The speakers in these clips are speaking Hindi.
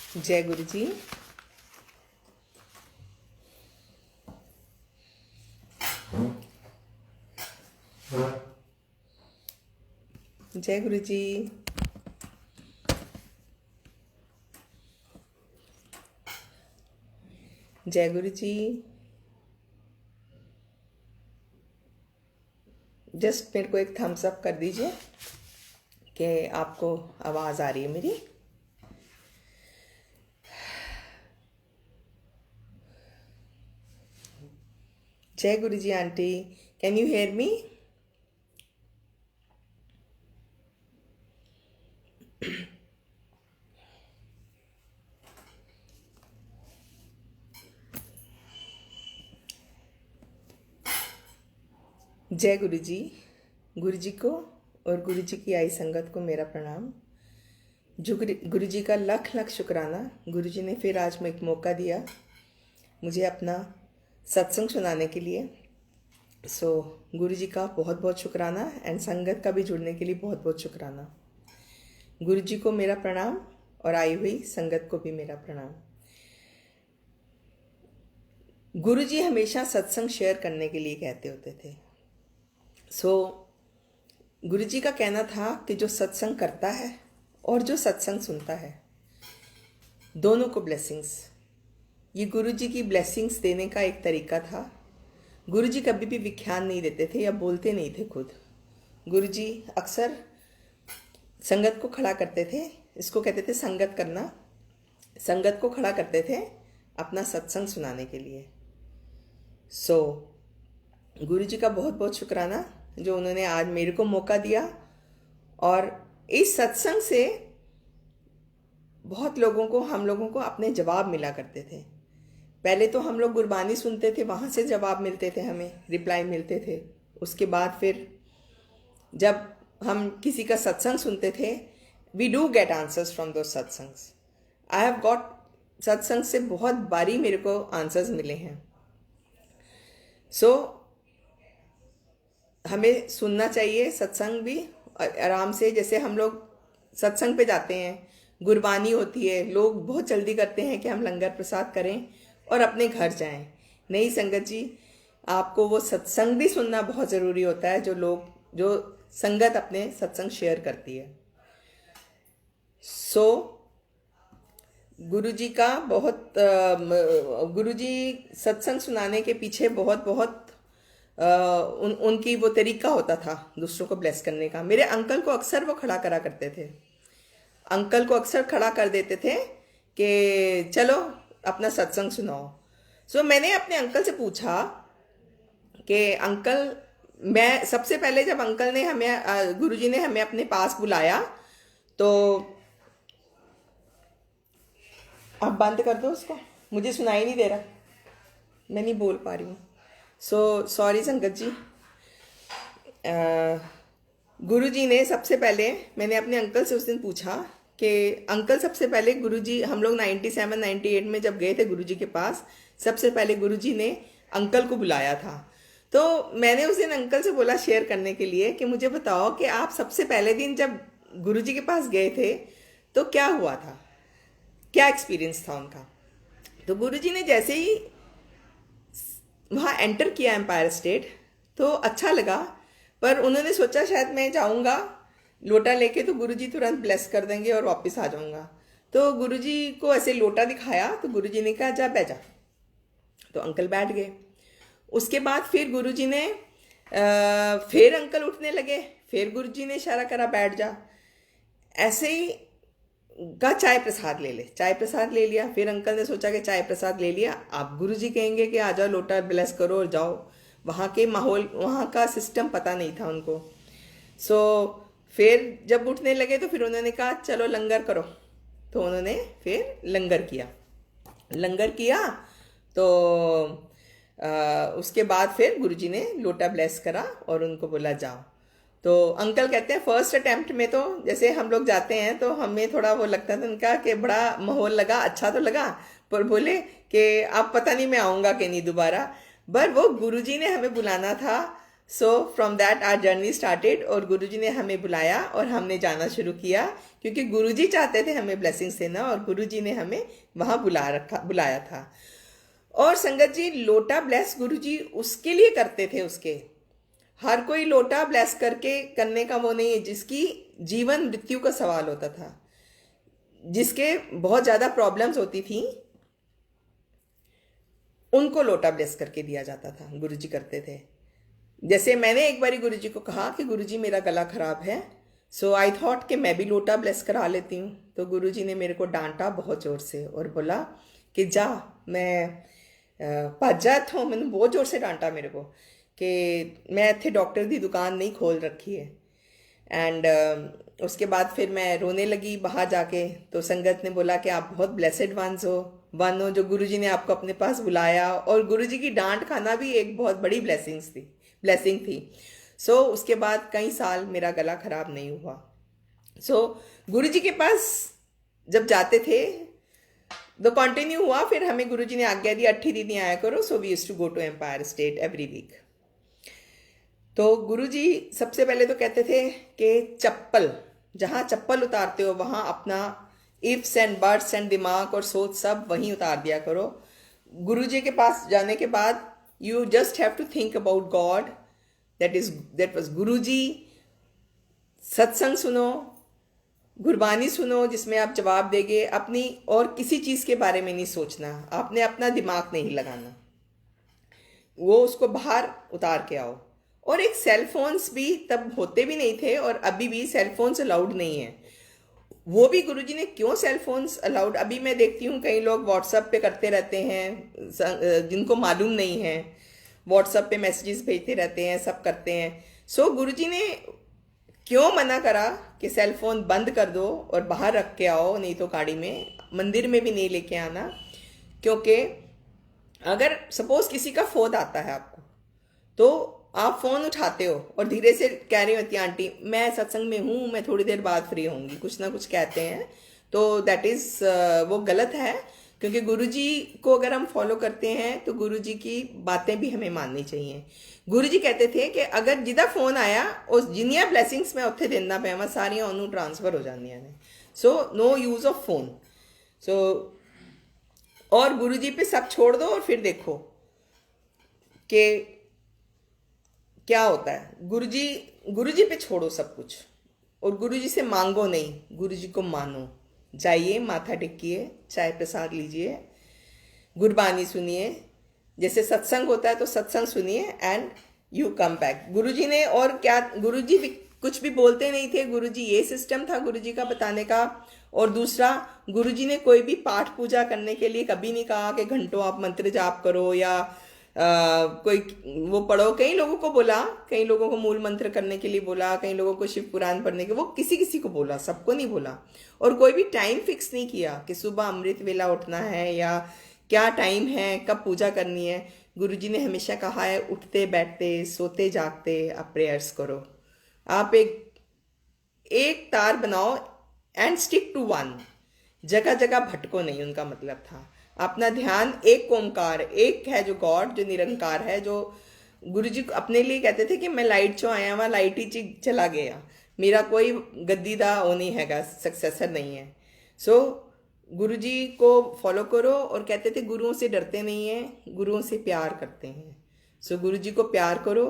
जय गुरु जी। जय गुरु जी। जय गुरु जी। जस्ट मेरे को एक थम्स अप कर दीजिए कि आपको आवाज़ आ रही है मेरी। जय Guru ji aunty, can you hear me? जय गुरु जी। गुरु जी को और गुरु जी की आई संगत को मेरा प्रणाम। गुरु जी का लख लख शुक्राना। गुरु जी ने फिर आज में एक मौका दिया मुझे अपना सत्संग सुनाने के लिए। गुरु जी का बहुत बहुत शुक्राना एंड संगत का भी जुड़ने के लिए बहुत बहुत शुक्राना। गुरु जी को मेरा प्रणाम और आई हुई संगत को भी मेरा प्रणाम। गुरु जी हमेशा सत्संग शेयर करने के लिए कहते होते थे। गुरु जी का कहना था कि जो सत्संग करता है और जो सत्संग सुनता है, दोनों को ब्लेसिंग्स। ये गुरु जी की ब्लेसिंग्स देने का एक तरीका था। गुरु जी कभी भी विख्यान नहीं देते थे या बोलते नहीं थे खुद। गुरु जी अक्सर संगत को खड़ा करते थे, इसको कहते थे संगत करना। संगत को खड़ा करते थे अपना सत्संग सुनाने के लिए। गुरु जी का बहुत बहुत शुक्राना जो उन्होंने आज मेरे को मौका दिया। और इस सत्संग से बहुत लोगों को, हम लोगों को अपने जवाब मिला करते थे। पहले तो हम लोग गुरबानी सुनते थे, वहाँ से जवाब मिलते थे, हमें रिप्लाई मिलते थे। उसके बाद फिर जब हम किसी का सत्संग सुनते थे, we do get answers from those satsangs. I have got सत्संग से बहुत बारी मेरे को आंसर्स मिले हैं। हमें सुनना चाहिए सत्संग भी आराम से। जैसे हम लोग सत्संग पे जाते हैं, गुरबानी होती है, लोग बहुत जल्दी करते हैं कि हम लंगर प्रसाद करें और अपने घर जाएं। नहीं संगत जी, आपको वो सत्संग भी सुनना बहुत ज़रूरी होता है जो संगत अपने सत्संग शेयर करती है। गुरु जी का गुरु जी सत्संग सुनाने के पीछे बहुत बहुत उनकी वो तरीका होता था दूसरों को ब्लेस करने का। मेरे अंकल को अक्सर वो खड़ा करा करते थे। अंकल को अक्सर खड़ा कर देते थे कि चलो अपना सत्संग सुनाओ। मैंने अपने अंकल से पूछा कि अंकल, मैं सबसे पहले जब अंकल ने हमें, गुरुजी ने हमें अपने पास बुलाया, तो आप बंद कर दो उसको, मुझे सुनाई नहीं दे रहा, मैं नहीं बोल पा रही हूँ। सॉरी संगत जी। गुरुजी ने सबसे पहले, मैंने अपने अंकल से उस दिन पूछा कि अंकल, सबसे पहले गुरुजी, हम लोग 97-98 में जब गए थे गुरुजी के पास, सबसे पहले गुरुजी ने अंकल को बुलाया था। तो मैंने उस दिन अंकल से बोला शेयर करने के लिए कि मुझे बताओ कि आप सबसे पहले दिन जब गुरुजी के पास गए थे तो क्या हुआ था, क्या एक्सपीरियंस था उनका। तो गुरुजी ने जैसे ही वहाँ एंटर किया एम्पायर स्टेट, तो अच्छा लगा, पर उन्होंने सोचा शायद मैं जाऊँगा लोटा लेके तो गुरुजी तुरंत ब्लेस कर देंगे और वापस आ जाऊँगा। तो गुरुजी को ऐसे लोटा दिखाया तो गुरुजी ने कहा जा बैठ जा। तो अंकल बैठ गए। उसके बाद फिर गुरुजी ने फिर अंकल उठने लगे, फिर गुरुजी ने इशारा करा बैठ जा। ऐसे ही का चाय प्रसाद ले ले, चाय प्रसाद ले लिया। फिर अंकल ने सोचा कि चाय प्रसाद ले लिया, आप गुरुजी कहेंगे कि आ जाओ लोटा ब्लेस करो और जाओ। वहाँ के माहौल, वहाँ का सिस्टम पता नहीं था उनको। फिर जब उठने लगे तो फिर उन्होंने कहा चलो लंगर करो। तो उन्होंने फिर लंगर किया। लंगर किया तो उसके बाद फिर गुरुजी ने लोटा ब्लेस करा और उनको बोला जाओ। तो अंकल कहते हैं फर्स्ट अटेम्प्ट में तो जैसे हम लोग जाते हैं तो हमें थोड़ा वो लगता था उनका कि बड़ा माहौल लगा, अच्छा तो लगा, पर बोले कि अब पता नहीं मैं आऊँगा कि नहीं दोबारा। पर वो गुरुजी ने हमें बुलाना था so from that our journey started, और गुरुजी ने हमें बुलाया और हमने जाना शुरू किया, क्योंकि गुरुजी चाहते थे हमें ब्लेसिंग्स देना, और गुरुजी ने हमें वहाँ बुलाया था। और संगत जी, लोटा ब्लेस गुरुजी उसके लिए करते थे, उसके हर कोई लोटा ब्लेस करके करने का वो नहीं है, जिसकी जीवन मृत्यु का सवाल होता था, जिसके बहुत ज़्यादा प्रॉब्लम्स होती थी, उनको लोटा ब्लेस करके दिया जाता था, गुरुजी करते थे। जैसे मैंने एक बारी गुरुजी को कहा कि गुरुजी मेरा गला खराब है, सो आई थॉट कि मैं भी लोटा ब्लेस करा लेती हूँ। तो गुरुजी ने मेरे को डांटा बहुत ज़ोर से और बोला कि जा, मैं भज जा इत्थों। मैंने बहुत ज़ोर से डांटा मेरे को कि मैं इत्थे डॉक्टर की दुकान नहीं खोल रखी है। एंड उसके बाद फिर मैं रोने लगी बाहर जाके। तो संगत ने बोला कि आप बहुत ब्लेसेड वन हो जो गुरुजी ने आपको अपने पास बुलाया, और गुरुजी की डांट खाना भी एक बहुत बड़ी ब्लेसिंग थी। सो उसके बाद कई साल मेरा गला खराब नहीं हुआ। सो गुरुजी के पास जब जाते थे तो कंटिन्यू हुआ। फिर हमें गुरुजी ने आज्ञा दी 8 दिन आया करो। So we used to go to Empire State every week. तो गुरुजी सबसे पहले तो कहते थे कि चप्पल, जहाँ चप्पल उतारते हो वहाँ अपना इफ्स एंड बट्स एंड दिमाग और सोच सब वहीं उतार दिया करो। गुरुजी के पास जाने के बाद you just have to think about God, that was Guruji. सत्संग सुनो, गुरबानी सुनो, जिसमें आप जवाब देंगे अपनी, और किसी चीज़ के बारे में नहीं सोचना, आपने अपना दिमाग नहीं लगाना, वो उसको बाहर उतार के आओ। और एक सेल फोन्स भी तब होते भी नहीं थे, और अभी भी सेल फोन्स अलाउड नहीं है। वो भी गुरुजी ने क्यों सेल फोन्स अलाउड, अभी मैं देखती हूँ कई लोग व्हाट्सएप पे करते रहते हैं, जिनको मालूम नहीं है, व्हाट्सएप पे मैसेजेस भेजते रहते हैं, सब करते हैं। सो गुरुजी ने क्यों मना करा कि सेल फोन बंद कर दो और बाहर रख के आओ, नहीं तो गाड़ी में, मंदिर में भी नहीं लेके आना। क्योंकि अगर सपोज किसी का फोन आता है आपको, तो आप फ़ोन उठाते हो और धीरे से कह रही होती आंटी मैं सत्संग में हूँ, मैं थोड़ी देर बाद फ्री होंगी, कुछ ना कुछ कहते हैं, तो दैट इज़ वो गलत है। क्योंकि गुरुजी को अगर हम फॉलो करते हैं तो गुरुजी की बातें भी हमें माननी चाहिए। गुरुजी कहते थे कि अगर जिदा फोन आया उस जिन्नियां ब्लैसिंग्स मैं उत्थे देना पावां सारियां उन्होंने ट्रांसफर हो जांदियां ने। So no use of phone. So और गुरुजी पे सब छोड़ दो और फिर देखो कि क्या होता है। गुरुजी पे छोड़ो सब कुछ, और गुरुजी से मांगो नहीं, गुरुजी को मानो। जाइए, माथा टेकिए, चाय प्रसाद लीजिए, गुरबानी सुनिए, जैसे सत्संग होता है तो सत्संग सुनिए, एंड यू कम बैक। गुरुजी ने और क्या, गुरुजी कुछ भी बोलते नहीं थे, गुरुजी ये सिस्टम था गुरुजी का बताने का। और दूसरा, गुरुजी ने कोई भी पाठ पूजा करने के लिए कभी नहीं कहा कि घंटों आप मंत्र जाप करो या कोई वो पढ़ो। कई लोगों को बोला, कई लोगों को मूल मंत्र करने के लिए बोला, कई लोगों को शिव पुराण पढ़ने के, वो किसी किसी को बोला, सबको नहीं बोला। और कोई भी टाइम फिक्स नहीं किया कि सुबह अमृत वेला उठना है या क्या टाइम है, कब पूजा करनी है। गुरुजी ने हमेशा कहा है उठते बैठते सोते जागते आप प्रेयर्स करो। आप एक तार बनाओ एंड स्टिक टू वन, जगह जगह भटको नहीं, उनका मतलब था। अपना ध्यान एक ओमकार, एक है जो गॉड, जो निरंकार है, जो गुरुजी अपने लिए कहते थे कि मैं लाइट चो आया वहाँ लाइट ही चला गया, मेरा कोई गद्दी दा वो नहीं हैगा, सक्सेसर नहीं है। सो गुरुजी को फॉलो करो। और कहते थे गुरुओं से डरते नहीं हैं, गुरुओं से प्यार करते हैं। सो गुरुजी को प्यार करो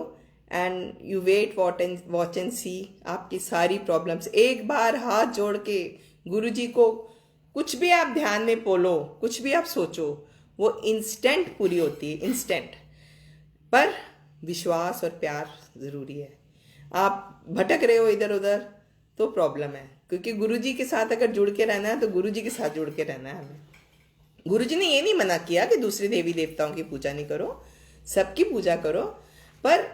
and you wait watch and see. आपकी सारी प्रॉब्लम्स एक बार हाथ जोड़ के गुरुजी को, कुछ भी आप ध्यान में बोलो, कुछ भी आप सोचो, वो इंस्टेंट पूरी होती है, इंस्टेंट। पर विश्वास और प्यार ज़रूरी है। आप भटक रहे हो इधर उधर तो प्रॉब्लम है, क्योंकि गुरुजी के साथ अगर जुड़ के रहना है तो गुरुजी के साथ जुड़ के रहना है हमें। गुरुजी ने ये नहीं मना किया कि दूसरे देवी देवताओं की पूजा नहीं करो, सबकी पूजा करो, पर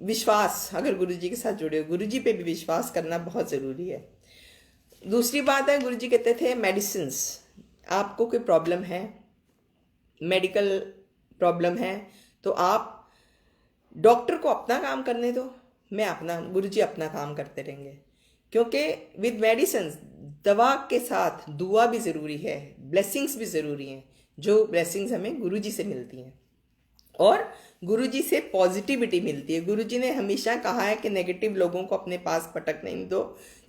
विश्वास, अगर गुरुजी के साथ जुड़े हो, गुरुजी पे भी विश्वास करना बहुत ज़रूरी है। दूसरी बात है, गुरुजी कहते थे मेडिसिन्स, आपको कोई प्रॉब्लम है, मेडिकल प्रॉब्लम है, तो आप डॉक्टर को अपना काम करने दो, मैं अपना, गुरुजी अपना काम करते रहेंगे। क्योंकि विद मेडिसिन, दवा के साथ दुआ भी ज़रूरी है, ब्लेसिंग्स भी ज़रूरी हैं, जो ब्लेसिंग्स हमें गुरुजी से मिलती हैं। और गुरुजी से पॉजिटिविटी मिलती है। गुरुजी ने हमेशा कहा है कि नेगेटिव लोगों को अपने पास पटकने नहीं दो।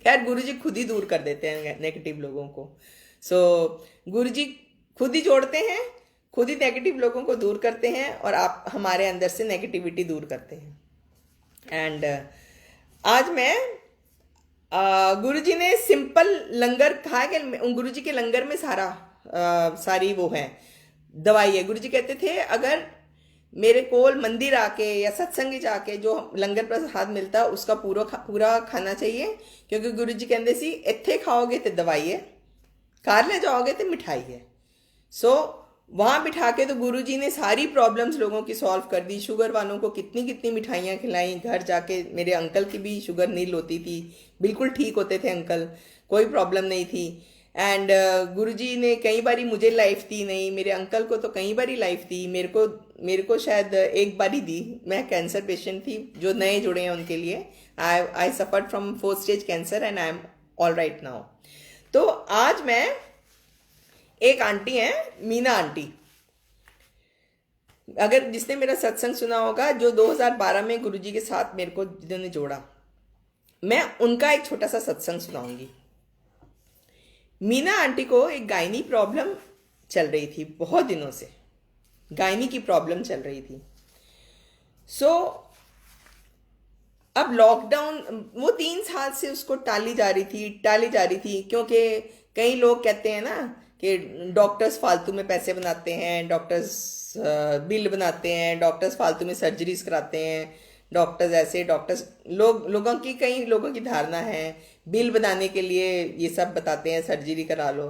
खैर गुरुजी खुद ही दूर कर देते हैं नेगेटिव लोगों को। सो गुरुजी खुद ही जोड़ते हैं, खुद ही नेगेटिव लोगों को दूर करते हैं और आप हमारे अंदर से नेगेटिविटी दूर करते हैं। एंड आज मैं गुरुजी ने सिंपल लंगर कहा है कि गुरुजी के लंगर में सारी वो है दवाई है। गुरुजी कहते थे अगर मेरे कोल मंदिर आके या सत्संग जाके जो लंगर प्रसाद मिलता उसका पूरा खाना चाहिए, क्योंकि गुरुजी कहते सी इत्थे खाओगे तो दवाई है, घर ले जाओगे तो मिठाई है। सो वहाँ बिठा के तो गुरुजी ने सारी प्रॉब्लम्स लोगों की सॉल्व कर दी। शुगर वालों को कितनी कितनी मिठाइयाँ खिलाई। घर जाके मेरे अंकल की भी शुगर नील होती थी, बिल्कुल ठीक होते थे अंकल, कोई प्रॉब्लम नहीं थी। एंड गुरुजी ने कई बारी मुझे लाइफ दी, नहीं मेरे अंकल को तो कई बारी लाइफ दी, मेरे को शायद एक बारी दी। मैं कैंसर पेशेंट थी, जो नए जुड़े हैं उनके लिए, I suffered from 4th stage cancer and I am all right now. तो आज मैं एक आंटी हैं, मीना आंटी, अगर जिसने मेरा सत्संग सुना होगा, जो 2012 में गुरुजी के साथ मेरे को जिन्होंने जोड़ा, मैं उनका एक छोटा सा सत्संग सुनाऊंगी। मीना आंटी को एक गायनी प्रॉब्लम चल रही थी, बहुत दिनों से गायनी की प्रॉब्लम चल रही थी। सो अब लॉकडाउन, वो 3 साल से उसको टाली जा रही थी, क्योंकि कई लोग कहते हैं ना कि डॉक्टर्स फालतू में पैसे बनाते हैं, डॉक्टर्स बिल बनाते हैं, डॉक्टर्स फालतू में सर्जरीज कराते हैं, डॉक्टर्स ऐसे, डॉक्टर्स कई लोगों की धारणा है बिल बनाने के लिए ये सब बताते हैं, सर्जरी करा लो।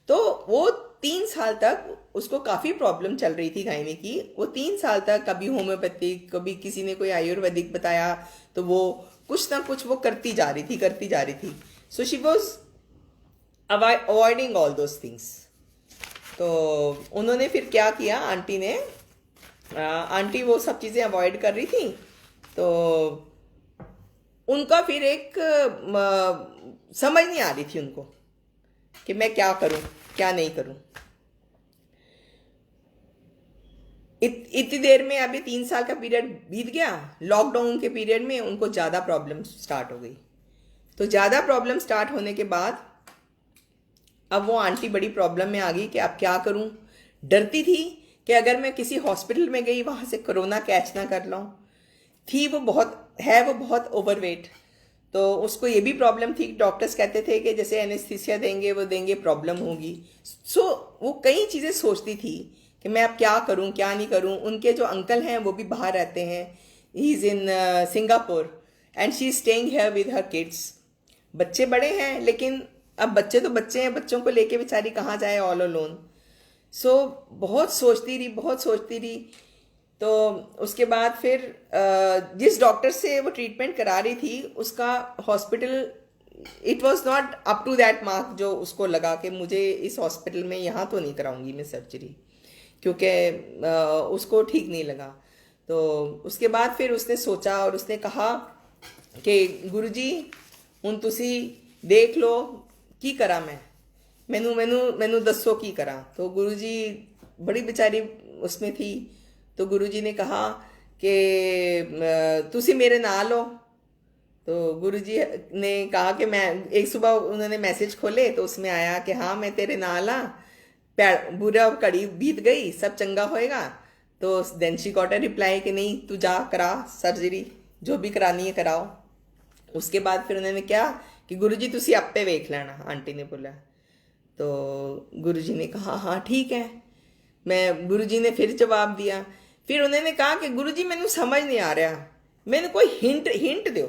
तो वो 3 साल तक उसको काफ़ी प्रॉब्लम चल रही थी गायनी की। वो 3 साल तक कभी होम्योपैथिक, कभी किसी ने कोई आयुर्वेदिक बताया, तो वो कुछ ना कुछ वो करती जा रही थी। So she was avoiding all those things. तो उन्होंने फिर क्या किया, आंटी वो सब चीज़ें अवॉइड कर रही थी। तो उनका फिर एक समझ नहीं आ रही थी उनको कि मैं क्या करूं क्या नहीं करूं। इतनी देर में अभी 3 साल का पीरियड बीत गया। लॉकडाउन के पीरियड में उनको ज़्यादा प्रॉब्लम स्टार्ट हो गई। तो ज़्यादा प्रॉब्लम स्टार्ट होने के बाद अब वो आंटी बड़ी प्रॉब्लम में आ गई कि अब क्या करूं। डरती थी कि अगर मैं किसी हॉस्पिटल में गई, वहाँ से कोरोना कैच ना कर लूँ। वो बहुत ओवरवेट, तो उसको ये भी प्रॉब्लम थी। डॉक्टर्स कहते थे कि जैसे एनेस्थीसिया देंगे प्रॉब्लम होगी। सो वो कई चीज़ें सोचती थी कि मैं अब क्या करूं क्या नहीं करूं। उनके जो अंकल हैं वो भी बाहर रहते हैं, he is in Singapore and she is staying here with her kids. बच्चे बड़े हैं, लेकिन अब बच्चे तो बच्चे हैं, बच्चों को लेके बेचारी कहाँ जाए ऑल अलोन। सो बहुत सोचती रही। तो उसके बाद फिर जिस डॉक्टर से वो ट्रीटमेंट करा रही थी, उसका hospital, it was not up to that mark, जो उसको लगा कि मुझे इस हॉस्पिटल में यहाँ तो नहीं कराऊंगी मैं सर्जरी, क्योंकि उसको ठीक नहीं लगा। तो उसके बाद फिर उसने सोचा और उसने कहा कि गुरुजी हुण तुसी देख लो की करा मैनू दसो की करा। तो गुरुजी बड़ी बेचारी उसमें थी। तो गुरुजी ने कहा कि तुसी मेरे नाल हो। तो गुरुजी ने कहा कि मैं, एक सुबह उन्होंने मैसेज खोले तो उसमें आया कि हाँ मैं तेरे नाल हाँ, बुरा घड़ी बीत गई, सब चंगा होएगा। तो then she got a reply कि नहीं तू जा करा सर्जरी, जो भी करानी है कराओ। उसके बाद फिर उन्होंने क्या कि गुरुजी तुसी आपे वेख लेना, आंटी ने बोला। तो गुरुजी ने कहा हाँ ठीक है। गुरुजी ने फिर जवाब दिया। फिर उन्होंने कहा कि गुरुजी मैनू समझ नहीं आ रहा, मैंने कोई हिंट दो।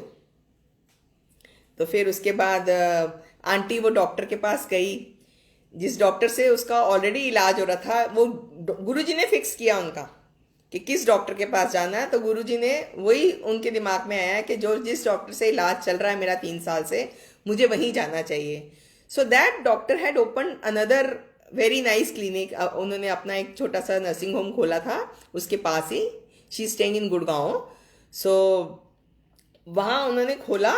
तो फिर उसके बाद आंटी वो डॉक्टर के पास गई, जिस डॉक्टर से उसका ऑलरेडी इलाज हो रहा था। वो गुरुजी ने फिक्स किया उनका कि किस डॉक्टर के पास जाना है। तो गुरुजी ने वही उनके दिमाग में आया कि जिस डॉक्टर से इलाज चल रहा है मेरा 3 साल से, मुझे वहीं जाना चाहिए। So that doctor had open another very nice clinic. उन्होंने अपना एक छोटा सा नर्सिंग होम खोला था उसके पास ही, शी स्टेइंग इन गुड़गांव। सो वहाँ उन्होंने खोला,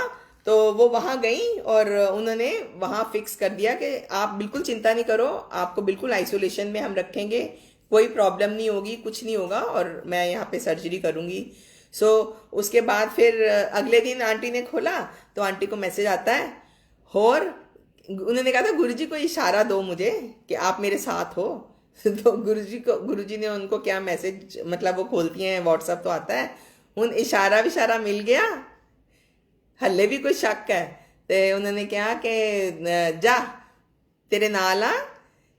तो वो वहाँ गई और उन्होंने वहाँ फिक्स कर दिया कि आप बिल्कुल चिंता नहीं करो, आपको बिल्कुल आइसोलेशन में हम रखेंगे, कोई प्रॉब्लम नहीं होगी, कुछ नहीं होगा और मैं यहाँ पे सर्जरी करूँगी। सो उसके बाद फिर अगले दिन आंटी ने खोला तो आंटी को मैसेज आता है, और उन्होंने कहा था गुरुजी को इशारा दो मुझे कि आप मेरे साथ हो। तो गुरुजी ने उनको क्या मैसेज, मतलब वो खोलती हैं व्हाट्सअप तो आता है, उन इशारा विशारा मिल गया, हल्ले भी कोई शक है तो उन्होंने कहा कि जा तेरे नाल आ,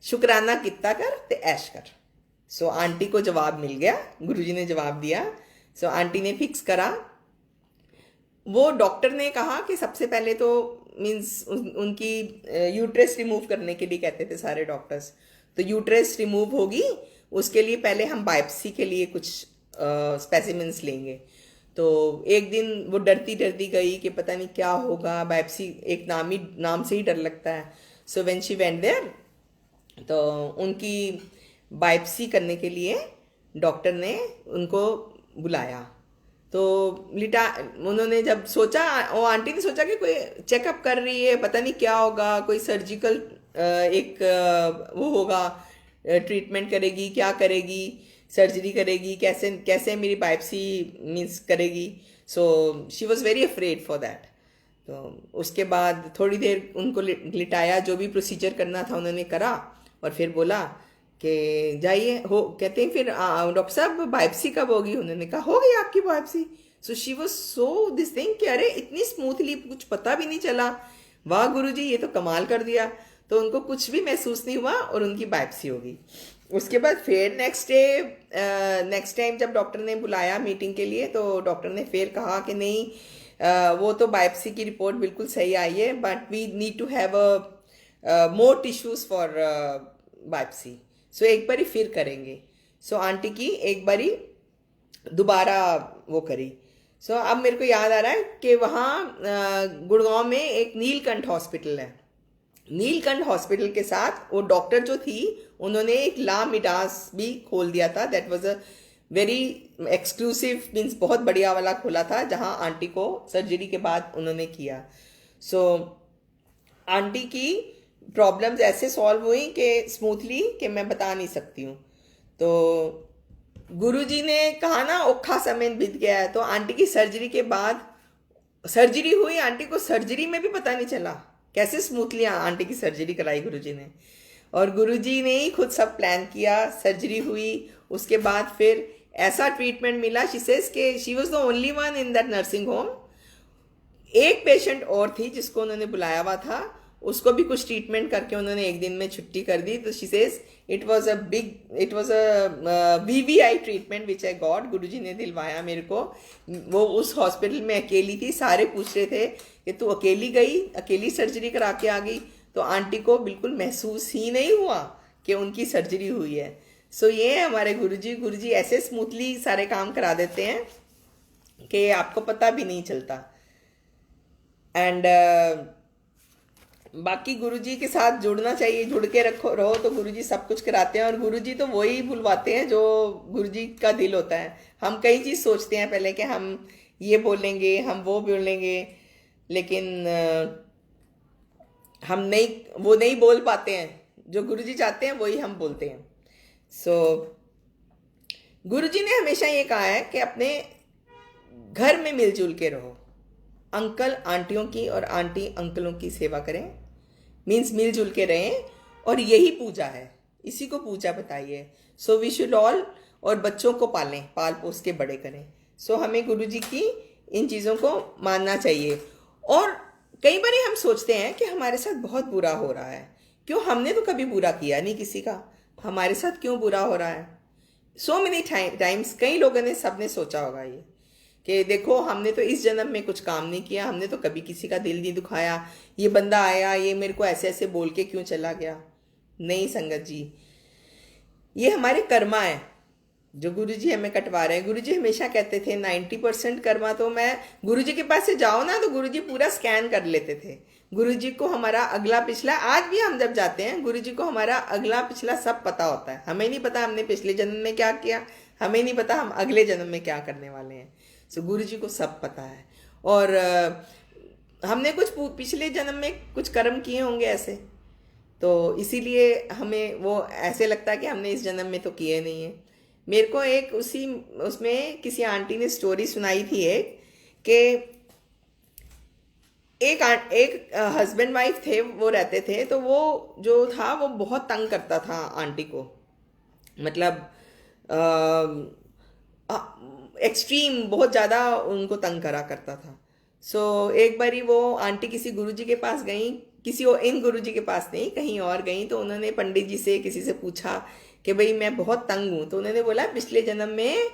शुक्राना किता कर ते ऐश कर। सो आंटी को जवाब मिल गया, गुरुजी ने जवाब दिया। सो आंटी ने फिक्स करा। वो डॉक्टर ने कहा कि सबसे पहले तो मीन्स उनकी यूट्रस रिमूव करने के लिए कहते थे सारे डॉक्टर्स, तो यूट्रस रिमूव होगी उसके लिए पहले हम बायोप्सी के लिए कुछ स्पेसिमेंस लेंगे। तो एक दिन वो डरती डरती गई कि पता नहीं क्या होगा, बायोप्सी एक नाम से ही डर लगता है। So when she went there, तो उनकी बायोप्सी करने के लिए डॉक्टर ने उनको बुलाया। तो लिटा उन्होंने जब सोचा, वो आंटी ने सोचा कि कोई चेकअप कर रही है, पता नहीं क्या होगा, कोई सर्जिकल एक वो होगा, ट्रीटमेंट करेगी, क्या करेगी, सर्जरी करेगी, कैसे कैसे मेरी बायोप्सी मीन्स करेगी। So she was very afraid for that. तो उसके बाद थोड़ी देर उनको लिटाया, जो भी प्रोसीजर करना था उन्होंने करा, और फिर बोला कि जाइए हो, कहते हैं फिर डॉक्टर साहब बायोप्सी कब होगी? उन्होंने कहा हो गई आपकी biopsy. So she was so this thing कि अरे इतनी स्मूथली, कुछ पता भी नहीं चला, वाह गुरुजी ये तो कमाल कर दिया। तो उनको कुछ भी महसूस नहीं हुआ और उनकी बायोप्सी होगी। उसके बाद फिर नेक्स्ट टाइम जब डॉक्टर ने बुलाया मीटिंग के लिए, तो डॉक्टर ने फिर कहा कि नहीं, वो तो बायोप्सी की रिपोर्ट बिल्कुल सही आई है, but we need to have more tissues for biopsy. So एक बारी फिर करेंगे। सो आंटी की एक बारी दोबारा वो करी। सो अब मेरे को याद आ रहा है कि वहाँ गुड़गांव में एक नीलकंठ हॉस्पिटल है। नीलकंठ हॉस्पिटल के साथ वो डॉक्टर जो थी, उन्होंने एक ला मिडास भी खोल दिया था। That was a very exclusive, means बहुत बढ़िया वाला खोला था, जहाँ आंटी को सर्जरी के बाद उन्होंने किया। सो आंटी की प्रॉब्लम्स ऐसे सॉल्व हुई कि स्मूथली कि मैं बता नहीं सकती हूँ। तो गुरुजी ने कहा ना औखा समय बीत गया है, तो आंटी की सर्जरी के बाद सर्जरी हुई, आंटी को सर्जरी में भी पता नहीं चला कैसे स्मूथली आंटी की सर्जरी कराई गुरुजी ने, और गुरुजी ने ही खुद सब प्लान किया। सर्जरी हुई, उसके बाद फिर ऐसा ट्रीटमेंट मिला। शी सेज के she was the only one in that nursing home. एक पेशेंट और थी जिसको उन्होंने बुलाया हुआ था, उसको भी कुछ ट्रीटमेंट करके उन्होंने एक दिन में छुट्टी कर दी। तो she says it was a VVI treatment which I got. Guruji ने दिलवाया मेरे को। वो उस हॉस्पिटल में अकेली थी, सारे पूछ रहे थे कि तू अकेली गई, अकेली सर्जरी करा के आ गई। तो आंटी को बिल्कुल महसूस ही नहीं हुआ कि उनकी सर्जरी हुई है। सो ये है हमारे गुरुजी। गुरुजी ऐसे स्मूथली सारे काम करा देते हैं कि आपको पता भी नहीं चलता। एंड बाकी गुरुजी के साथ जुड़ना चाहिए, जुड़ के रहो तो गुरुजी सब कुछ कराते हैं। और गुरुजी तो वही बुलवाते हैं जो गुरुजी का दिल होता है। हम कई चीज़ सोचते हैं पहले कि हम ये बोलेंगे, हम वो बोलेंगे, लेकिन हम वो नहीं बोल पाते हैं। जो गुरुजी चाहते हैं वही हम बोलते हैं। सो गुरुजी ने हमेशा ये कहा है कि अपने घर में मिलजुल के रहो, अंकल आंटियों की और आंटी अंकलों की सेवा करें, मीन्स मिलजुल के रहें, और यही पूजा है, इसी को पूजा बताइए। सो वी शुड ऑल, और बच्चों को पालें, पाल पोस के बड़े करें। सो हमें गुरुजी की इन चीज़ों को मानना चाहिए। और कई बार हम सोचते हैं कि हमारे साथ बहुत बुरा हो रहा है, क्यों? हमने तो कभी बुरा किया नहीं किसी का, हमारे साथ क्यों बुरा हो रहा है? सो मेनी टाइम्स कई लोगों ने, सबने सोचा होगा ये कि देखो हमने तो इस जन्म में कुछ काम नहीं किया, हमने तो कभी किसी का दिल नहीं दुखाया, ये बंदा आया, ये मेरे को ऐसे ऐसे बोल के क्यों चला गया। नहीं संगत जी, ये हमारे कर्मा है जो गुरुजी हमें कटवा रहे हैं। गुरुजी हमेशा कहते थे 90% कर्मा तो मैं, गुरुजी के पास से जाओ ना तो गुरुजी पूरा स्कैन कर लेते थे। गुरुजी को हमारा अगला पिछला, आज भी हम जब जाते हैं गुरुजी को हमारा अगला पिछला सब पता होता है। हमें नहीं पता हमने पिछले जन्म में क्या किया, हमें नहीं पता हम अगले जन्म में क्या करने वाले हैं। सो गुरुजी को सब पता है। और हमने कुछ पिछले जन्म में कुछ कर्म किए होंगे ऐसे, तो इसीलिए हमें वो ऐसे लगता है कि हमने इस जन्म में तो किए नहीं है। मेरे को एक उसी उसमें किसी आंटी ने स्टोरी सुनाई थी एक, कि एक हस्बैंड वाइफ थे, वो रहते थे, तो वो जो था वो बहुत तंग करता था आंटी को, मतलब एक्सट्रीम बहुत ज़्यादा उनको तंग करा करता था। सो एक बारी वो आंटी किसी गुरुजी के पास गई, किसी और इन गुरुजी के पास नहीं, कहीं और गई, तो उन्होंने पंडित जी से किसी से पूछा कि भाई मैं बहुत तंग हूँ। तो उन्होंने बोला पिछले जन्म में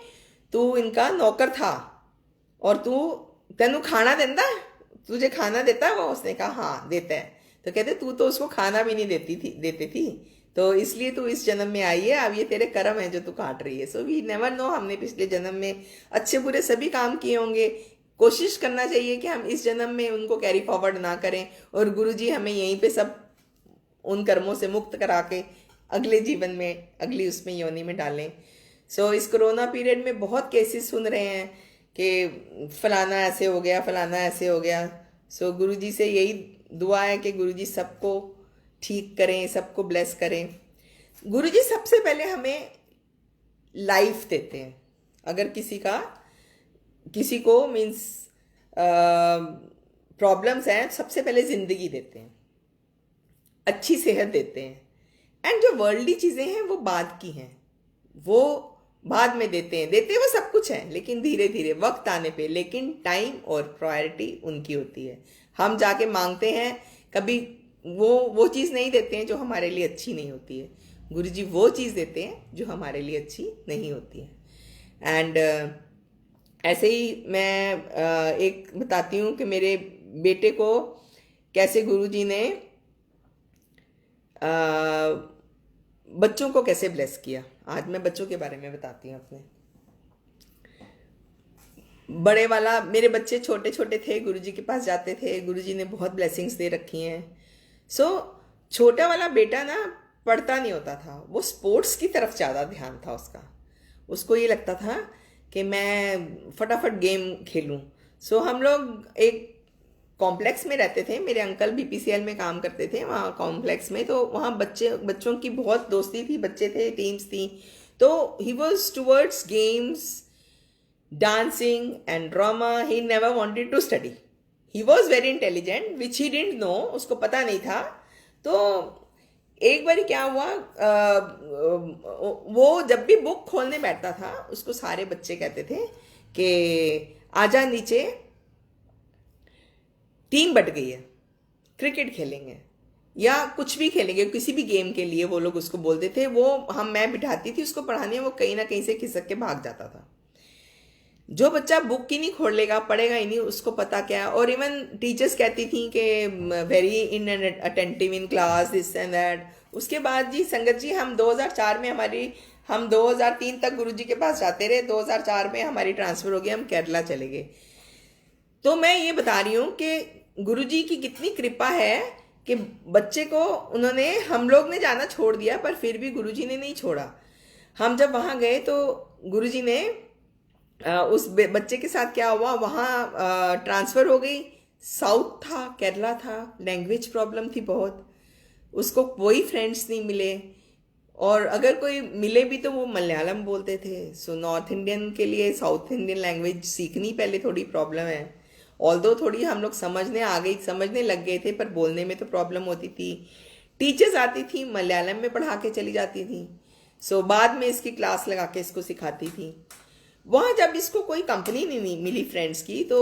तू इनका नौकर था और तू तेनू खाना देता है, तुझे खाना देता है वो? उसने कहा हाँ देता है। तो कहते तू तो उसको खाना भी नहीं देती थी, तो इसलिए तू इस जन्म में आई है, अब ये तेरे कर्म है जो तू काट रही है। सो वी नेवर नो, हमने पिछले जन्म में अच्छे बुरे सभी काम किए होंगे। कोशिश करना चाहिए कि हम इस जन्म में उनको कैरी फॉरवर्ड ना करें, और गुरुजी हमें यहीं पे सब उन कर्मों से मुक्त करा के अगले जीवन में, अगली उसमें योनि में डालें। सो इस कोरोना पीरियड में बहुत केसेस सुन रहे हैं कि फलाना ऐसे हो गया, फलाना ऐसे हो गया। सो गुरुजी से यही दुआ है कि गुरुजी सबको ठीक करें, सबको ब्लेस करें। गुरुजी सबसे पहले हमें लाइफ देते हैं। अगर किसी को मीन्स प्रॉब्लम्स हैं, सबसे पहले ज़िंदगी देते हैं, अच्छी सेहत देते हैं। एंड जो वर्ल्डली चीज़ें हैं वो बाद की हैं, वो बाद में देते हैं वो सब कुछ है, लेकिन धीरे धीरे वक्त आने पे, लेकिन टाइम और प्रायोरिटी उनकी होती है। हम जाके मांगते हैं, कभी वो चीज़ नहीं देते हैं जो हमारे लिए अच्छी नहीं होती है। गुरुजी वो चीज़ देते हैं जो हमारे लिए अच्छी नहीं होती है। एंड ऐसे ही मैं एक बताती हूँ कि मेरे बेटे को कैसे गुरुजी ने बच्चों को कैसे ब्लेस किया। आज मैं बच्चों के बारे में बताती हूँ अपने। बड़े वाला, मेरे बच्चे छोटे छोटे थे, गुरुजी के पास जाते थे, गुरुजी ने बहुत ब्लेसिंग्स दे रखी हैं। सो छोटा वाला बेटा ना पढ़ता नहीं होता था, वो स्पोर्ट्स की तरफ ज़्यादा ध्यान था उसका। उसको ये लगता था कि मैं फटाफट गेम खेलूं। सो हम लोग एक कॉम्प्लेक्स में रहते थे, मेरे अंकल बीपीसीएल में काम करते थे वहाँ कॉम्प्लेक्स में, तो वहाँ बच्चों की बहुत दोस्ती थी, बच्चे थे, टीम्स थी। तो he was towards games, dancing and drama. He never wanted to study. He was very intelligent which he didn't know, उसको पता नहीं था। तो एक बार क्या हुआ, वो जब भी बुक खोलने बैठता था, उसको सारे बच्चे कहते थे कि आजा नीचे, टीम बट गई है, क्रिकेट खेलेंगे या कुछ भी खेलेंगे, किसी भी गेम के लिए वो लोग उसको बोलते थे। मैं बिठाती थी उसको पढ़ाने, वो कहीं ना कहीं से खिसक के भाग जाता था। जो बच्चा बुक ही नहीं खोलेगा, पढ़ेगा ही नहीं, उसको पता क्या। और इवन टीचर्स कहती थी कि very in attentive in class, this and that. उसके बाद जी संगत जी, हम 2004 में हम 2003 तक गुरुजी के पास जाते रहे। 2004 में हमारी ट्रांसफ़र हो गई, हम केरला चले गए। तो मैं ये बता रही हूँ कि गुरुजी की कितनी कृपा है कि बच्चे को हम लोग ने जाना छोड़ दिया, पर फिर भी गुरुजी ने नहीं छोड़ा। हम जब वहाँ गए तो गुरुजी ने उस बच्चे के साथ क्या हुआ, वहाँ ट्रांसफ़र हो गई। साउथ था, केरला था, लैंग्वेज प्रॉब्लम थी बहुत, उसको कोई फ्रेंड्स नहीं मिले, और अगर कोई मिले भी तो वो मलयालम बोलते थे। सो नॉर्थ इंडियन के लिए साउथ इंडियन लैंग्वेज सीखनी पहले थोड़ी प्रॉब्लम है। ऑल्दो थोड़ी हम लोग समझने लग गए थे, पर बोलने में तो प्रॉब्लम होती थी। टीचर्स आती थी, मलयालम में पढ़ा के चली जाती थी। सो बाद में इसकी क्लास लगा के इसको सिखाती थी। वहाँ जब इसको कोई कंपनी नहीं मिली फ्रेंड्स की, तो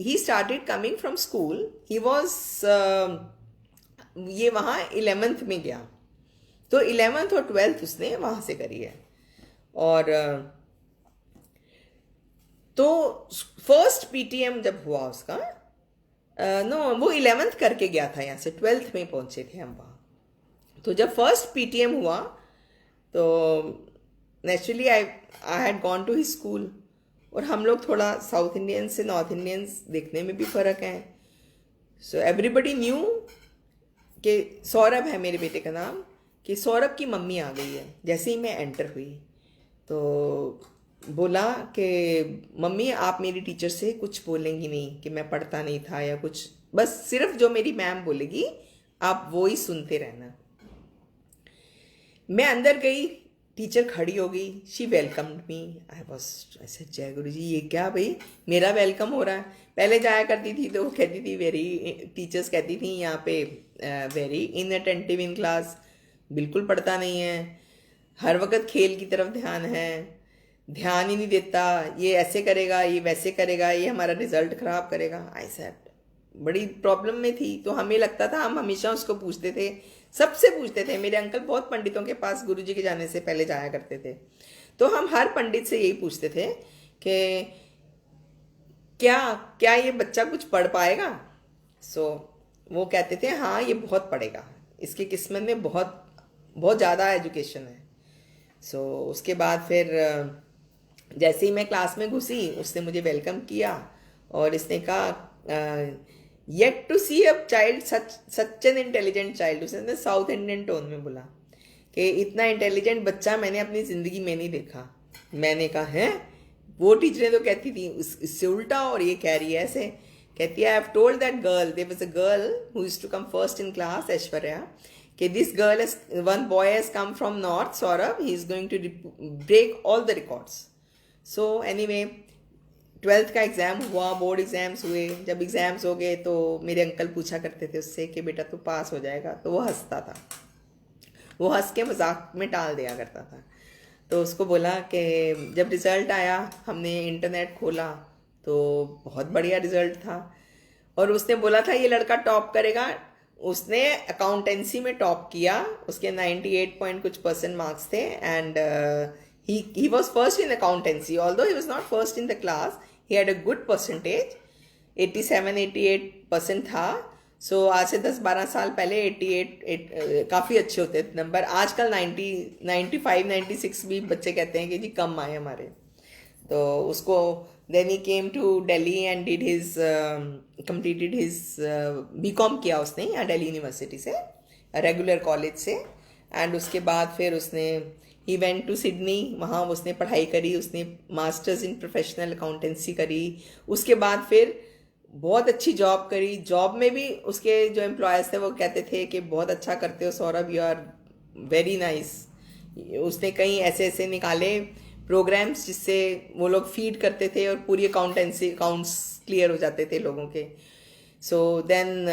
he started coming from school. He was ये वहाँ 11th में गया, तो 11th और 12th उसने वहाँ से करी है। और तो फर्स्ट पीटीएम जब हुआ उसका, नो वो 11th करके गया था, यहाँ से 12th में पहुँचे थे हम वहाँ। तो जब फर्स्ट पीटीएम हुआ तो naturally I had gone to his school. और हम लोग थोड़ा साउथ इंडियंस से नॉर्थ इंडियंस देखने में भी फ़र्क है। सो एवरीबडी न्यू कि सौरभ है मेरे बेटे का नाम, कि सौरभ की मम्मी आ गई है। जैसे ही मैं एंटर हुई तो बोला कि मम्मी आप मेरी टीचर से कुछ बोलेंगी नहीं कि मैं पढ़ता नहीं था या कुछ, बस सिर्फ जो मेरी मैम बोलेगी आप वो ही सुनते रहना। मैं अंदर गई, टीचर खड़ी हो गई, she welcomed me. I was ऐसे, जय गुरु जी, ये क्या भाई मेरा वेलकम हो रहा है। पहले जाया करती थी तो वो कहती थी वेरी, टीचर्स कहती थी यहाँ पे वेरी इनअटेंटिव इन क्लास, बिल्कुल पढ़ता नहीं है, हर वक्त खेल की तरफ ध्यान है, ध्यान ही नहीं देता, ये ऐसे करेगा, ये वैसे करेगा, ये हमारा रिजल्ट खराब करेगा। आई सेड, बड़ी प्रॉब्लम में थी। तो हमें लगता था, हम हमेशा उसको पूछते थे, सबसे पूछते थे। मेरे अंकल बहुत पंडितों के पास गुरुजी के जाने से पहले जाया करते थे, तो हम हर पंडित से यही पूछते थे कि क्या क्या ये बच्चा कुछ पढ़ पाएगा। सो वो कहते थे हाँ ये बहुत पढ़ेगा, इसकी किस्मत में बहुत बहुत ज़्यादा एजुकेशन है। सो उसके बाद फिर जैसे ही मैं क्लास में घुसी, उसने मुझे वेलकम किया और इसने कहा yet to see a child such an intelligent child. उसने साउथ इंडियन टोन में बोला कि इतना इंटेलिजेंट बच्चा मैंने अपनी ज़िंदगी में नहीं देखा। मैंने कहा है, वो टीचरें तो कहती थी इससे उल्टा, और ये कह रही है ऐसे। कहती है I have told that girl, there was a girl who used to come first in class, Aishwarya, कि this girl is, one boy has come from north, Saurabh, he is going to break all the records. So anyway, 12th का एग्ज़ाम हुआ, बोर्ड एग्ज़ाम्स हुए। जब एग्ज़ाम्स हो गए तो मेरे अंकल पूछा करते थे उससे कि बेटा तू पास हो जाएगा, तो वो हंसता था, वो हंस के मजाक में टाल दिया करता था। तो उसको बोला कि जब रिज़ल्ट आया, हमने इंटरनेट खोला तो बहुत बढ़िया रिज़ल्ट था, और उसने बोला था ये लड़का टॉप करेगा। उसने अकाउंटेंसी में टॉप किया, उसके 98 पॉइंट कुछ % मार्क्स थे, and he was first in accountancy, although he was not first in the class, he had a good percentage, 87-88% था। सो आज से 10-12 साल पहले 88 काफ़ी अच्छे होते थे नंबर। आजकल 90, 95, 96 भी बच्चे कहते हैं कि जी कम आए हमारे। तो उसको then he came to Delhi and did his completed his B Com किया उसने यहाँ दिल्ली यूनिवर्सिटी से, रेगुलर कॉलेज से। एंड उसके बाद फिर उसने ही वेंट टू सिडनी, वहाँ उसने पढ़ाई करी, उसने मास्टर्स इन प्रोफेशनल अकाउंटेंसी करी। उसके बाद फिर बहुत अच्छी जॉब करी। जॉब में भी उसके जो एम्प्लॉयज़ थे वो कहते थे कि बहुत अच्छा करते हो Saurabh, you are very nice. उसने कई ऐसे ऐसे निकाले प्रोग्राम्स जिससे वो लोग फीड करते थे और पूरी अकाउंटेंसी अकाउंट्स क्लियर हो जाते थे लोगों के। So then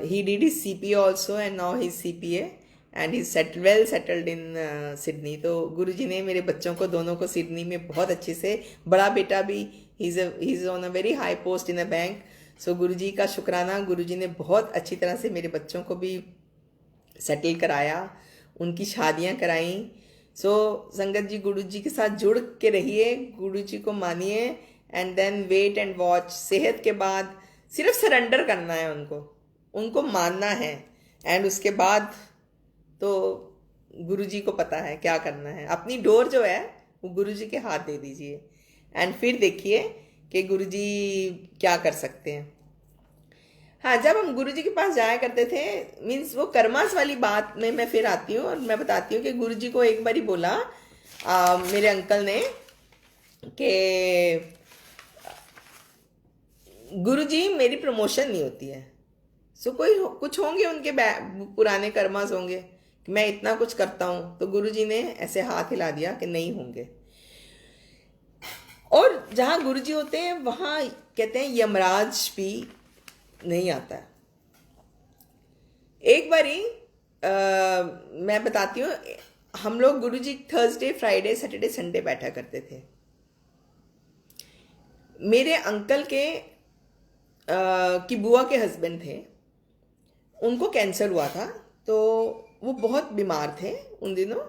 he did his CPA also, and now he CPA and he well settled in Sydney. तो गुरुजी ने मेरे बच्चों को, दोनों को सिडनी में बहुत अच्छे से, बड़ा बेटा भी he is on a very high post in a bank. So Guruji का शुक्राना, गुरुजी ने बहुत अच्छी तरह से मेरे बच्चों को भी सेटल कराया, उनकी शादियां कराई। सो संगत जी, गुरुजी के साथ जुड़ के रहिए, गुरुजी को मानिए, and then wait and watch. सेहत के बाद सिर्फ सरेंडर करना है उनको, उनको मानना है, एंड उसके बाद तो गुरुजी को पता है क्या करना है। अपनी डोर जो है वो गुरुजी के हाथ दे दीजिए, एंड फिर देखिए कि गुरुजी क्या कर सकते हैं। हाँ, जब हम गुरुजी के पास जाया करते थे, मीन्स वो कर्मास वाली बात में मैं फिर आती हूँ और मैं बताती हूँ कि गुरुजी को एक बार ही बोला मेरे अंकल ने कि गुरुजी मेरी प्रमोशन नहीं होती है। सो कुछ होंगे उनके पुराने कर्मास होंगे कि मैं इतना कुछ करता हूँ। तो गुरुजी ने ऐसे हाथ हिला दिया कि नहीं होंगे। और जहाँ गुरुजी होते हैं वहाँ कहते हैं यमराज भी नहीं आता है। एक बारी मैं बताती हूँ, हम लोग गुरुजी थर्सडे, फ्राइडे, सैटरडे, संडे बैठा करते थे। मेरे अंकल के की बुआ के हस्बैंड थे, उनको कैंसर हुआ था, तो वो बहुत बीमार थे उन दिनों।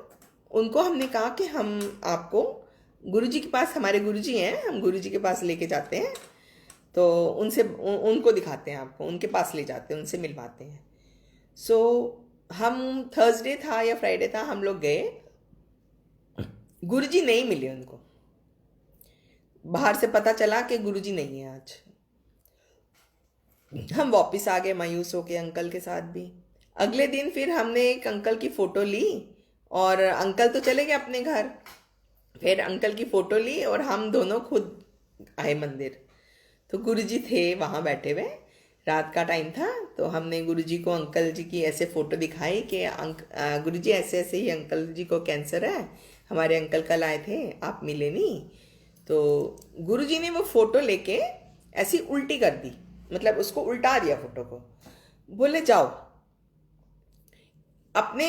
उनको हमने कहा कि हम आपको गुरुजी के पास, हमारे गुरुजी हैं, हम गुरुजी के पास लेके जाते हैं, तो उनसे उनको दिखाते हैं, आपको उनके पास ले जाते हैं, उनसे मिलवाते हैं। सो हम थर्सडे था या फ्राइडे था, हम लोग गए, गुरुजी नहीं मिले उनको। बाहर से पता चला कि गुरुजी नहीं है आज। हम वापस आ गए मायूस होके, अंकल के साथ भी। अगले दिन फिर हमने एक अंकल की फ़ोटो ली, और अंकल तो चले गए अपने घर, फिर अंकल की फ़ोटो ली और हम दोनों खुद आए मंदिर। तो गुरुजी थे वहाँ बैठे हुए, रात का टाइम था, तो हमने गुरुजी को अंकल जी की ऐसे फ़ोटो दिखाई कि गुरुजी ऐसे ऐसे ही अंकल जी को कैंसर है, हमारे अंकल कल आए थे, आप मिले नहीं। तो गुरुजी ने वो फ़ोटो लेके ऐसी उल्टी कर दी, मतलब उसको उल्टा दिया फ़ोटो को। बोले जाओ, अपने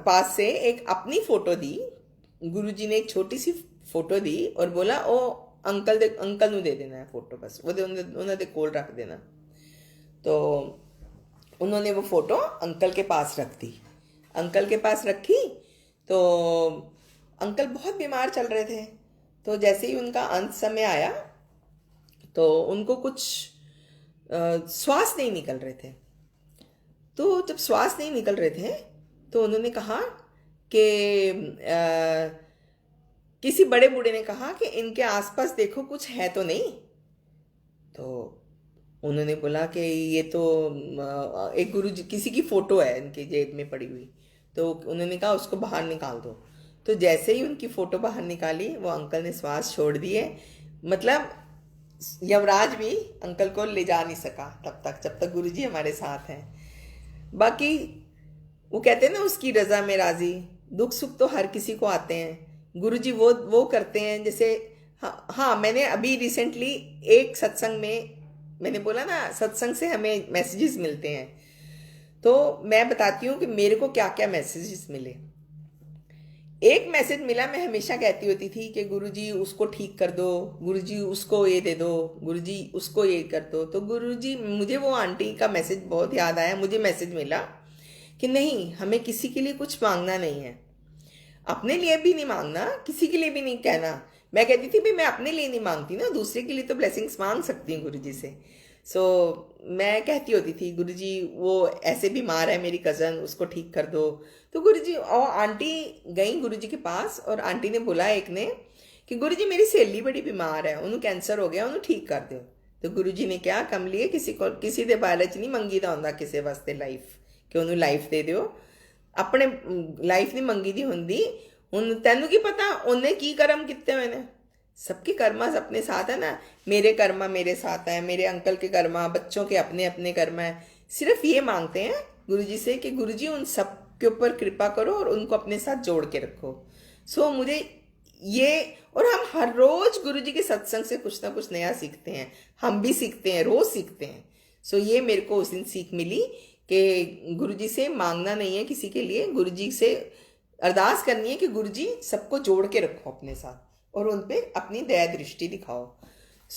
पास से एक अपनी फ़ोटो दी, गुरुजी ने एक छोटी सी फ़ोटो दी और बोला ओ अंकल ਨੂੰ दे देना है फ़ोटो, बस वो उन्होंने दे कोल रख देना। तो उन्होंने वो फ़ोटो अंकल के पास रख दी। अंकल के पास रखी तो अंकल बहुत बीमार चल रहे थे। तो जैसे ही उनका अंत समय आया तो उनको कुछ श्वास नहीं निकल रहे थे। तो जब श्वास नहीं निकल रहे थे तो उन्होंने कहा कि किसी बड़े बूढ़े ने कहा कि इनके आसपास देखो कुछ है तो नहीं। तो उन्होंने बोला कि ये तो एक गुरुजी किसी की फ़ोटो है इनकी जेब में पड़ी हुई। तो उन्होंने कहा उसको बाहर निकाल दो। तो जैसे ही उनकी फ़ोटो बाहर निकाली, वो अंकल ने श्वास छोड़ दिए। मतलब यमराज भी अंकल को ले जा नहीं सका तब तक, जब तक गुरुजी हमारे साथ हैं। बाकी वो कहते हैं ना, उसकी रज़ा में राज़ी, दुख सुख तो हर किसी को आते हैं। गुरुजी वो करते हैं जैसे, हाँ मैंने अभी रिसेंटली एक सत्संग में, मैंने बोला ना सत्संग से हमें मैसेजेस मिलते हैं, तो मैं बताती हूँ कि मेरे को क्या क्या मैसेजेस मिले। एक मैसेज मिला, मैं हमेशा कहती होती थी कि गुरुजी उसको ठीक कर दो, गुरुजी उसको ये दे दो, गुरुजी उसको ये कर दो। तो गुरुजी, मुझे वो आंटी का मैसेज बहुत याद आया। मुझे मैसेज मिला कि नहीं, हमें किसी के लिए कुछ मांगना नहीं है, अपने लिए भी नहीं मांगना, किसी के लिए भी नहीं कहना। मैं कहती थी भाई मैं अपने लिए नहीं मांगती ना, दूसरे के लिए तो ब्लेसिंग्स मांग सकती हूँ गुरुजी से। सो मैं कहती होती थी गुरुजी वो ऐसे बीमार है मेरी कज़न, उसको ठीक कर दो। तो गुरुजी और आंटी गई गुरुजी के पास और आंटी ने बोला एक ने कि गुरुजी मेरी सहेली बड़ी बीमार है, उन्होंने कैंसर हो गया, उन्होंने ठीक कर दो। तो गुरुजी ने क्या कम लिए, किसी दे बारे च नहीं मंगी दा हुंदा किसी वास्ते लाइफ, कि उन्होंने लाइफ दे दियो। अपने लाइफ नहीं मंगी दी हुंदी। हुण तैनू की पता उन्हें की कर्म किते हुए ने, सबके कर्मा अपने साथ है ना। मेरे कर्मा मेरे साथ है, मेरे अंकल के कर्मा, बच्चों के अपने अपने कर्मा है। सिर्फ ये मांगते हैं गुरुजी से कि गुरुजी उन सब के ऊपर कृपा करो और उनको अपने साथ जोड़ के रखो। सो मुझे ये, और हम हर रोज गुरुजी के सत्संग से कुछ ना कुछ नया सीखते हैं, हम भी सीखते हैं, रोज सीखते हैं। सो ये मेरे को उस दिन सीख मिली कि गुरुजी से मांगना नहीं है किसी के लिए, गुरुजी से अरदास करनी है कि गुरुजी सबको जोड़ के रखो अपने साथ और उन पे अपनी दया दृष्टि दिखाओ।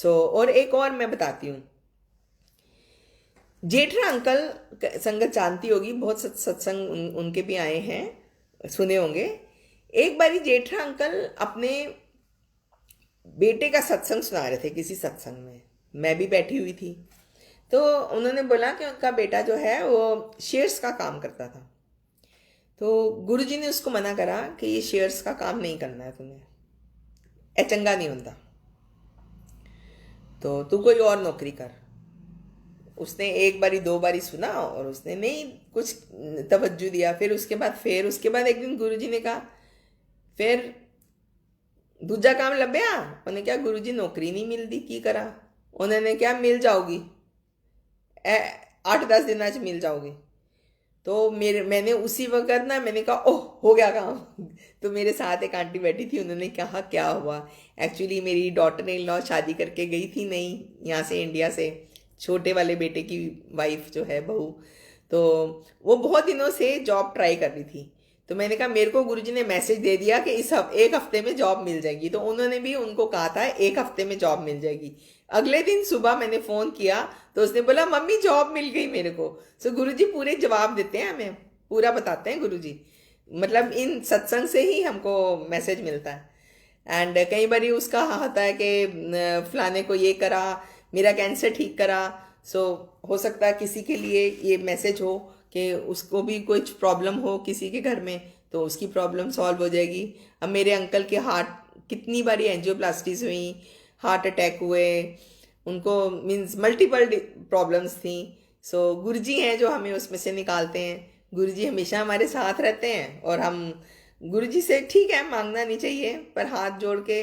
और एक और मैं बताती हूँ, जेठा अंकल संगत जानती होगी, बहुत सत्संग उनके भी आए हैं, सुने होंगे। एक बारी जेठा अंकल अपने बेटे का सत्संग सुना रहे थे किसी सत्संग में, मैं भी बैठी हुई थी। तो उन्होंने बोला कि उनका बेटा जो है वो शेयर्स का काम करता था। तो गुरुजी ने उसको मना करा कि ये शेयर्स का काम नहीं करना है तुम्हें, ए चंगा नहीं होता, तो तू कोई और नौकरी कर। उसने एक बारी दो बारी सुना और उसने नहीं कुछ तवज्जो दिया। फिर उसके बाद एक दिन गुरुजी ने कहा फिर दूजा काम लभ्या। उन्हें क्या गुरुजी नौकरी नहीं मिलती, की करा। उन्होंने क्या, मिल जाओगी 8-10 दिन आज मिल जाओगी। तो मैंने उसी वक्त ना, मैंने कहा ओह हो गया काम। तो मेरे साथ एक आंटी बैठी थी, उन्होंने कहा क्या हुआ। एक्चुअली मेरी डॉटर इन लॉ शादी करके गई थी नहीं यहाँ से, इंडिया से, छोटे वाले बेटे की वाइफ जो है बहू, तो वो बहुत दिनों से जॉब ट्राई कर रही थी। तो मैंने कहा मेरे को गुरुजी ने मैसेज दे दिया कि एक हफ्ते में जॉब मिल जाएगी। तो उन्होंने भी उनको कहा था एक हफ्ते में जॉब मिल जाएगी। अगले दिन सुबह मैंने फ़ोन किया तो उसने बोला मम्मी जॉब मिल गई मेरे को। सो गुरुजी पूरे जवाब देते हैं, हमें पूरा बताते हैं गुरुजी, मतलब इन सत्संग से ही हमको मैसेज मिलता है। एंड कई बार उसका होता है कि फलाने को ये करा, मेरा कैंसर ठीक करा। हो सकता है किसी के लिए ये मैसेज हो कि उसको भी कुछ प्रॉब्लम हो किसी के घर में, तो उसकी प्रॉब्लम सॉल्व हो जाएगी। अब मेरे अंकल के हार्ट, कितनी बारी एंजियोप्लास्टीज हुई, हार्ट अटैक हुए, उनको मीन्स मल्टीपल प्रॉब्लम्स थी। गुरुजी हैं जो हमें उसमें से निकालते हैं। गुरुजी हमेशा हमारे साथ रहते हैं और हम गुरुजी से, ठीक है मांगना नहीं चाहिए पर हाथ जोड़ के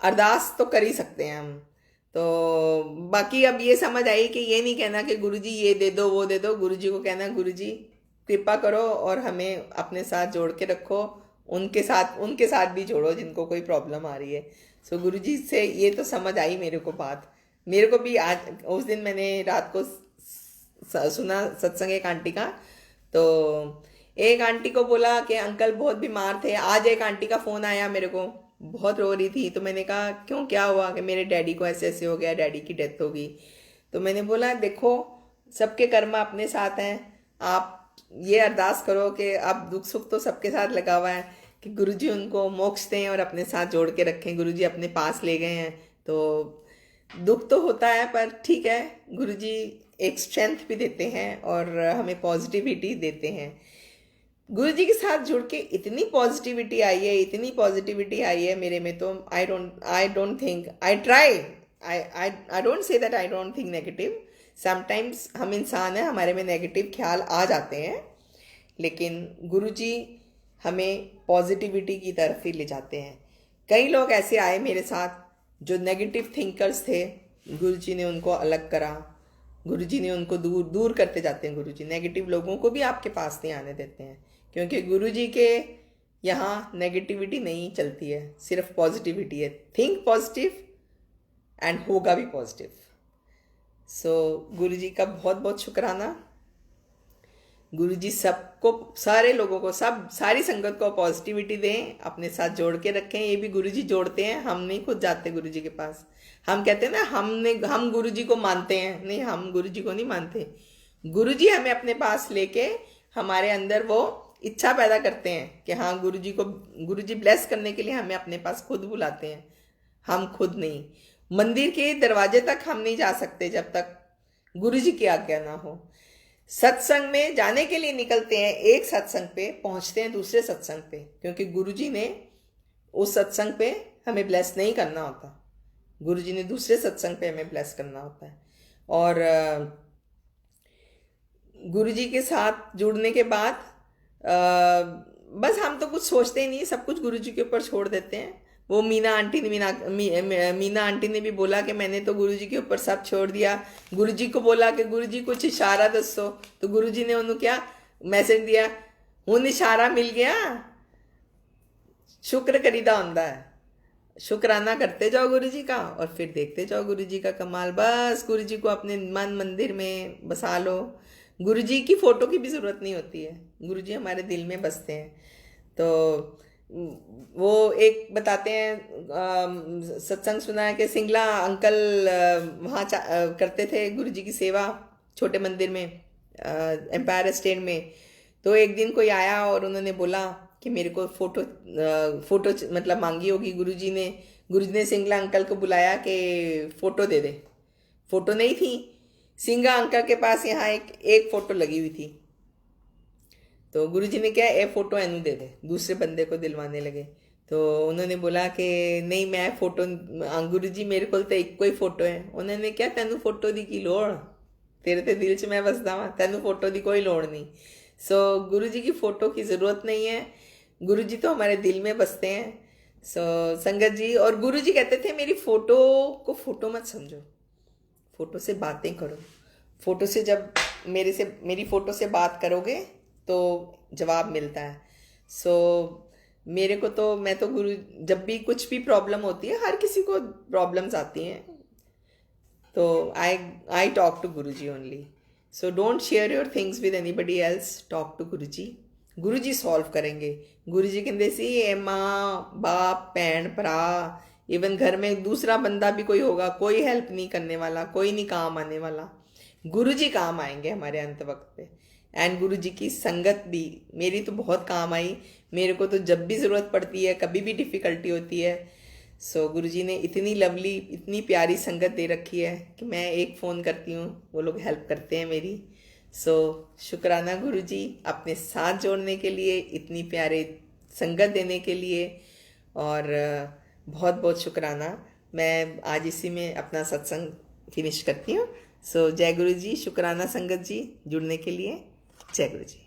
अरदास तो कर ही सकते हैं हम। तो बाकी अब ये समझ आई कि ये नहीं कहना कि गुरुजी ये दे दो वो दे दो, गुरुजी को कहना गुरुजी कृपा करो और हमें अपने साथ जोड़ के रखो, उनके साथ भी जोड़ो जिनको कोई प्रॉब्लम आ रही है। सो गुरुजी से ये तो समझ आई मेरे को बात। मेरे को भी आज उस दिन मैंने रात को सुना सत्संग एक आंटी का, तो एक आंटी को बोला कि अंकल बहुत बीमार थे। आज एक आंटी का फ़ोन आया मेरे को, बहुत रो रही थी। तो मैंने कहा क्यों, क्या हुआ? कि मेरे डैडी को ऐसे ऐसे हो गया, डैडी की डेथ हो गई। तो मैंने बोला देखो सबके कर्म अपने साथ हैं, आप ये अरदास करो कि अब दुख सुख तो सबके साथ लगा हुआ है कि गुरुजी उनको मोक्ष दें और अपने साथ जोड़ के रखें। गुरुजी अपने पास ले गए हैं तो दुख तो होता है, पर ठीक है, गुरुजी एक स्ट्रेंथ भी देते हैं और हमें पॉजिटिविटी देते हैं। गुरुजी के साथ जुड़ के इतनी पॉजिटिविटी आई है, इतनी पॉजिटिविटी आई है मेरे में। तो I don't think I don't say that I don't think negative. Sometimes हम इंसान हैं, हमारे में नेगेटिव ख्याल आ जाते हैं, लेकिन गुरुजी हमें पॉजिटिविटी की तरफ ही ले जाते हैं। कई लोग ऐसे आए मेरे साथ जो नेगेटिव थिंकर्स थे, गुरुजी ने उनको अलग करा, गुरुजी ने उनको दूर दूर करते जाते हैं। गुरुजी नेगेटिव लोगों को भी आपके पास नहीं आने देते हैं, क्योंकि गुरुजी के यहाँ नेगेटिविटी नहीं चलती है, सिर्फ पॉजिटिविटी है। थिंक पॉजिटिव एंड होगा भी पॉजिटिव। सो गुरुजी का बहुत बहुत शुक्राना। गुरुजी सबको, सारे लोगों को, सारी संगत को पॉजिटिविटी दें, अपने साथ जोड़ के रखें। ये भी गुरुजी जोड़ते हैं, हम नहीं खुद जाते गुरुजी के पास। हम कहते हैं ना हम गुरुजी को मानते हैं, नहीं, हम गुरुजी को नहीं मानते। गुरुजी हमें अपने पास लेके हमारे अंदर वो इच्छा पैदा करते हैं कि हाँ गुरुजी ब्लेस करने के लिए हमें अपने पास खुद बुलाते हैं। हम खुद नहीं, मंदिर के दरवाजे तक हम नहीं जा सकते जब तक गुरुजी की आज्ञा ना हो। सत्संग में जाने के लिए निकलते हैं, एक सत्संग पे पहुंचते हैं दूसरे सत्संग पे, क्योंकि गुरुजी ने उस सत्संग पे हमें ब्लेस नहीं करना होता, गुरुजी ने दूसरे सत्संग पे हमें ब्लेस करना होता है। और गुरुजी के साथ जुड़ने के बाद बस हम तो कुछ सोचते ही नहीं, सब कुछ गुरुजी के ऊपर छोड़ देते हैं। वो मीना आंटी ने भी बोला कि मैंने तो गुरुजी के ऊपर सब छोड़ दिया। गुरुजी को बोला कि गुरुजी कुछ इशारा दसो, तो गुरुजी ने उन्होंने क्या मैसेज दिया, हुण इशारा मिल गया, शुक्र करीदा होंदा है। शुक्राना करते जाओ गुरुजी का और फिर देखते जाओ गुरुजी का कमाल। बस गुरुजी को अपने मन मंदिर में बसा लो। गुरुजी की फोटो की भी ज़रूरत नहीं होती है, गुरुजी हमारे दिल में बसते हैं। तो वो एक बताते हैं, सत्संग सुना है कि सिंगला अंकल वहाँ करते थे गुरुजी की सेवा छोटे मंदिर में, एम्पायर स्टेट में। तो एक दिन कोई आया और उन्होंने बोला कि मेरे को फोटो मतलब मांगी होगी गुरुजी ने सिंगला अंकल को बुलाया कि फ़ोटो दे दे। फ़ोटो नहीं थी, सिंगा अंकल के पास यहाँ एक फ़ोटो लगी हुई थी। तो गुरुजी ने क्या, ए फोटो एनू दे दे, दूसरे बंदे को दिलवाने लगे। तो उन्होंने बोला कि नहीं मैं फोटो, गुरुजी मेरे को तो एक कोई फोटो है। उन्होंने क्या, तेनू फोटो दी की लोड़, तेरे ते दिल च मैं बसदा वा, तेनू फोटो दी कोई लोड़ नहीं। सो गुरुजी की फ़ोटो की ज़रूरत नहीं है, गुरुजी तो हमारे दिल में बसते हैं। सो संगत जी, और गुरुजी कहते थे मेरी फ़ोटो को फ़ोटो मत समझो, फ़ोटो से बातें करो। फ़ोटो से जब मेरी फ़ोटो से बात करोगे तो जवाब मिलता है। सो मेरे को तो, मैं तो जब भी कुछ भी प्रॉब्लम होती है, हर किसी को प्रॉब्लम्स आती हैं, तो I talk to Guruji only. So don't share your things with anybody else, talk to Guruji. Guruji solve करेंगे। गुरुजी कहते सी माँ बाप भैन भरा, इवन घर में दूसरा बंदा भी कोई होगा, कोई हेल्प नहीं करने वाला, कोई नहीं काम आने वाला, गुरुजी काम आएंगे हमारे अंत वक्त पे। एंड गुरुजी की संगत भी मेरी तो बहुत काम आई, मेरे को तो जब भी ज़रूरत पड़ती है, कभी भी डिफ़िकल्टी होती है। सो गुरुजी ने इतनी लवली, इतनी प्यारी संगत दे रखी है कि मैं एक फ़ोन करती हूँ, वो लोग हेल्प करते हैं मेरी। सो शुक्राना गुरुजी अपने साथ जोड़ने के लिए, इतनी प्यारे संगत देने के लिए, और बहुत बहुत शुक्राना। मैं आज इसी में अपना सत्संग फिनिश करती हूँ। सो जय गुरु जी, शुक्राना संगत जी जुड़ने के लिए। जय गुरु जी।